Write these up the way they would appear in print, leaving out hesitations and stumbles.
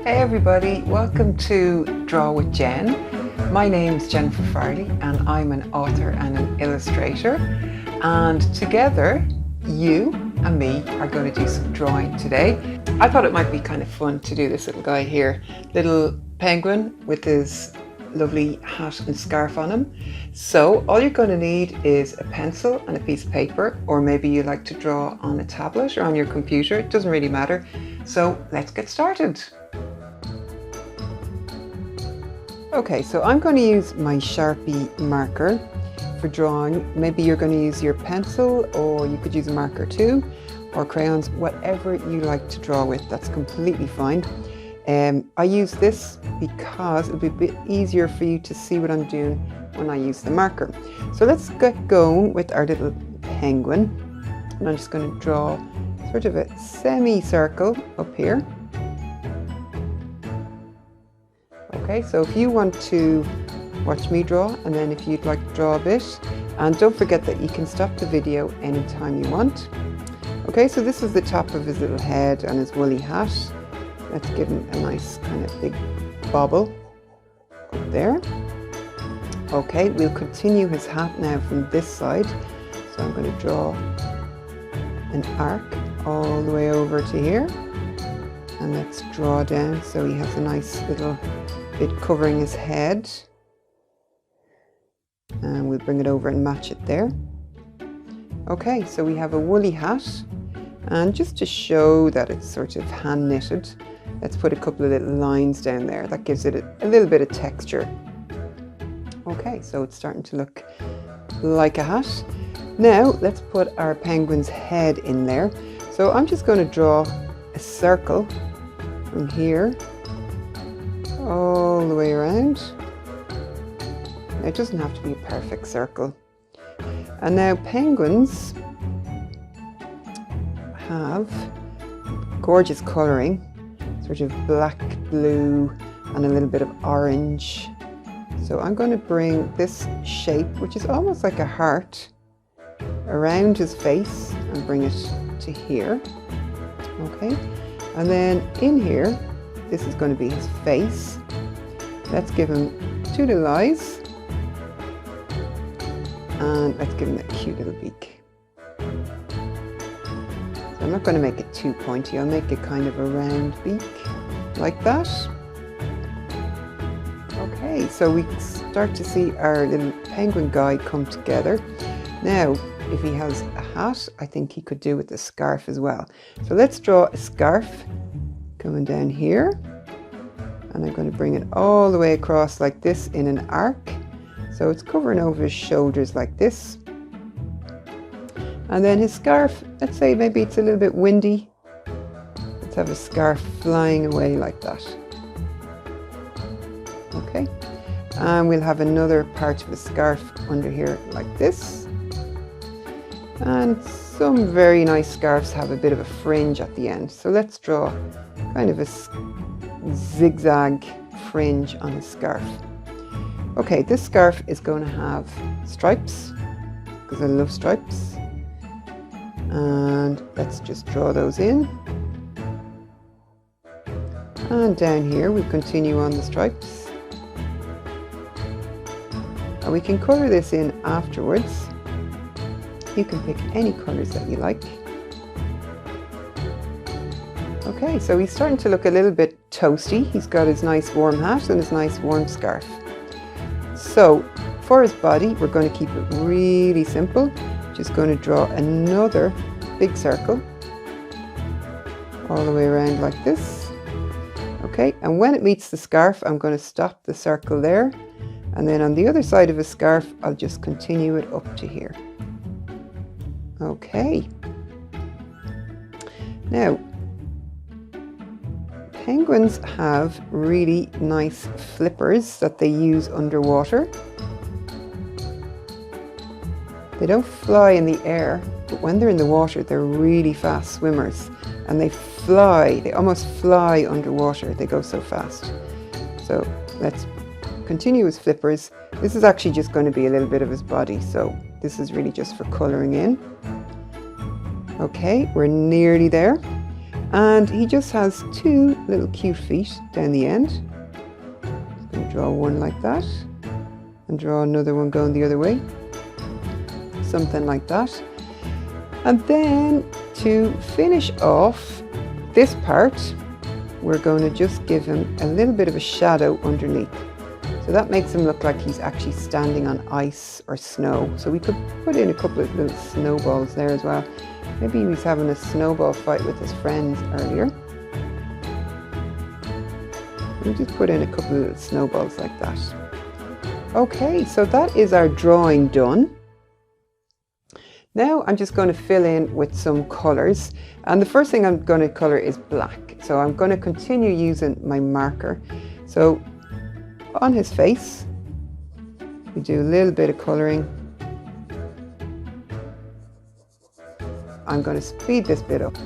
Hey everybody, welcome to Draw with Jen. My name's Jennifer Farley and I'm an author and an illustrator, and together you and me are going to do some drawing today. I thought it might be kind of fun to do this little guy here, little penguin with his lovely hat and scarf on him. So all you're going to need is a pencil and a piece of paper, or maybe you like to draw on a tablet or on your computer, it doesn't really matter. So let's get started. Okay, so I'm going to use my Sharpie marker for drawing. Maybe you're going to use your pencil, or you could use a marker too, or crayons, whatever you like to draw with, that's completely fine. I use this because it'll be a bit easier for you to see what I'm doing when I use the marker. So let's get going with our little penguin. And I'm just going to draw sort of a semicircle up here. Okay, so if you want to watch me draw, and then if you'd like to draw a bit, and don't forget that you can stop the video anytime you want. Okay, so this is the top of his little head and his woolly hat. Let's give him a nice kind of big bobble up there. Okay, we'll continue his hat now from this side. So I'm going to draw an arc all the way over to here. And let's draw down so he has a nice little bit covering his head, and we'll bring it over and match it there. Okay, so we have a woolly hat, and just to show that it's sort of hand knitted, let's put a couple of little lines down there. That gives it a little bit of texture. Okay, so it's starting to look like a hat. Now let's put our penguin's head in there. So I'm just going to draw a circle from here all the way around. It doesn't have to be a perfect circle. And now penguins have gorgeous colouring, sort of black, blue and a little bit of orange. So I'm going to bring this shape, which is almost like a heart, around his face and bring it to here. Okay, and then in here, this is going to be his face. Let's give him two little eyes, and let's give him that cute little beak. So I'm not going to make it too pointy, I'll make it kind of a round beak, like that. Okay, so we start to see our little penguin guy come together. Now, if he has a hat, I think he could do with a scarf as well. So let's draw a scarf coming down here, and I'm going to bring it all the way across like this in an arc. So it's covering over his shoulders like this. And then his scarf, let's say maybe it's a little bit windy. Let's have a scarf flying away like that. Okay, and we'll have another part of a scarf under here like this. And some very nice scarves have a bit of a fringe at the end. So let's draw kind of a zigzag fringe on a scarf. Okay, this scarf is going to have stripes, because I love stripes. And let's just draw those in. And down here we continue on the stripes. And we can colour this in afterwards. You can pick any colours that you like. Okay, so he's starting to look a little bit toasty. He's got his nice warm hat and his nice warm scarf. So for his body, we're going to keep it really simple. Just going to draw another big circle all the way around like this. Okay, and when it meets the scarf, I'm going to stop the circle there. And then on the other side of a scarf, I'll just continue it up to here. Okay. Now, penguins have really nice flippers that they use underwater. They don't fly in the air, but when they're in the water, they're really fast swimmers. And they almost fly underwater. They go so fast. So let's continue his flippers. This is actually just going to be a little bit of his body. So this is really just for colouring in. Okay, we're nearly there. And he just has two little cute feet down the end. I'm going to draw one like that and draw another one going the other way. Something like that. And then to finish off this part, we're going to just give him a little bit of a shadow underneath. So that makes him look like he's actually standing on ice or snow. So we could put in a couple of little snowballs there as well. Maybe he was having a snowball fight with his friends earlier. We'll just put in a couple of little snowballs like that. Okay, so that is our drawing done. Now I'm just going to fill in with some colours, and the first thing I'm going to colour is black. So I'm going to continue using my marker. So on his face, we do a little bit of colouring. I'm going to speed this bit up.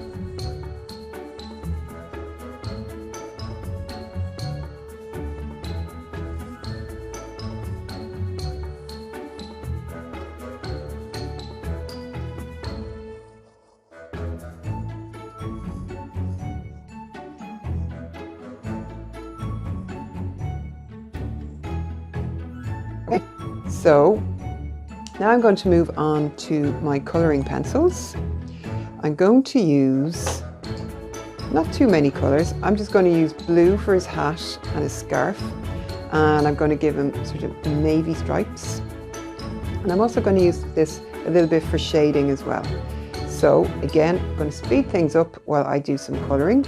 Okay, so now I'm going to move on to my colouring pencils. I'm going to use not too many colours. I'm just going to use blue for his hat and his scarf, and I'm going to give him sort of navy stripes. And I'm also going to use this a little bit for shading as well. So again, I'm going to speed things up while I do some colouring.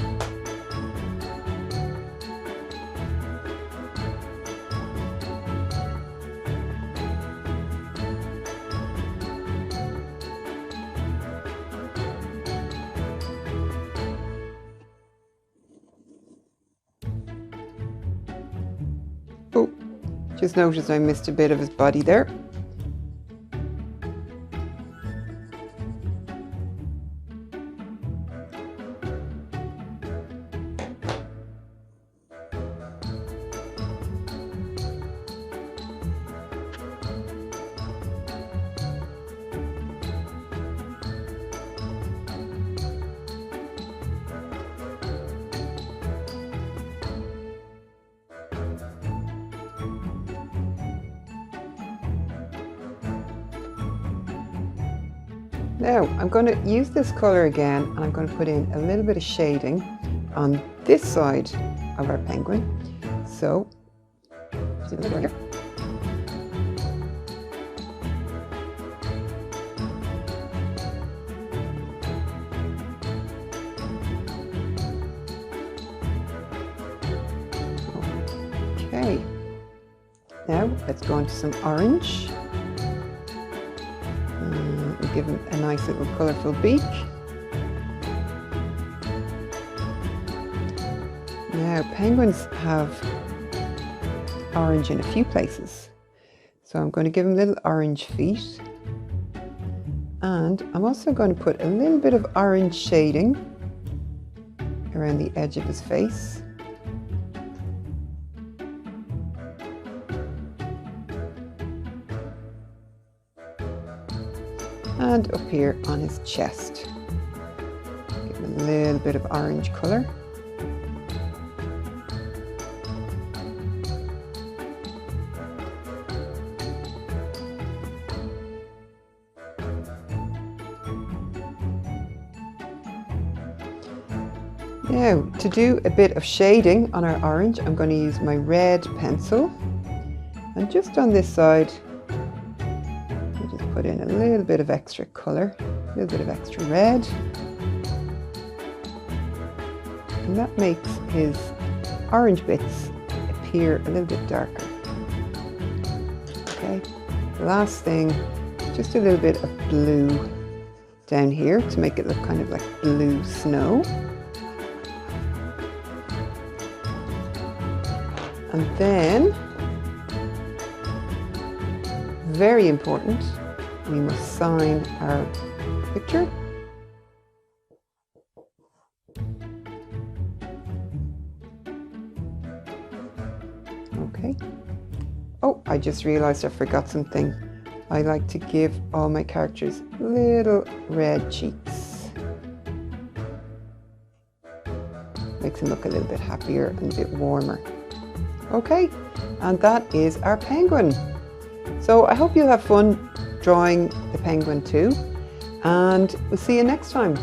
Oh, just noticed I missed a bit of his body there. Now I'm going to use this colour again, and I'm going to put in a little bit of shading on this side of our penguin. So, okay. Now let's go into some orange. Give him a nice little colourful beak. Now penguins have orange in a few places, so I'm going to give him little orange feet, and I'm also going to put a little bit of orange shading around the edge of his face. And up here on his chest. Give him a little bit of orange colour. Now, to do a bit of shading on our orange, I'm going to use my red pencil. And just on this side, put in a little bit of extra colour, a little bit of extra red, and that makes his orange bits appear a little bit darker. Okay, last thing, just a little bit of blue down here to make it look kind of like blue snow. And then, very important, we must sign our picture. Okay. Oh, I just realized I forgot something. I like to give all my characters little red cheeks. makes him look a little bit happier and a bit warmer. Okay, and that is our penguin. So I hope you have fun drawing the penguin too, and we'll see you next time.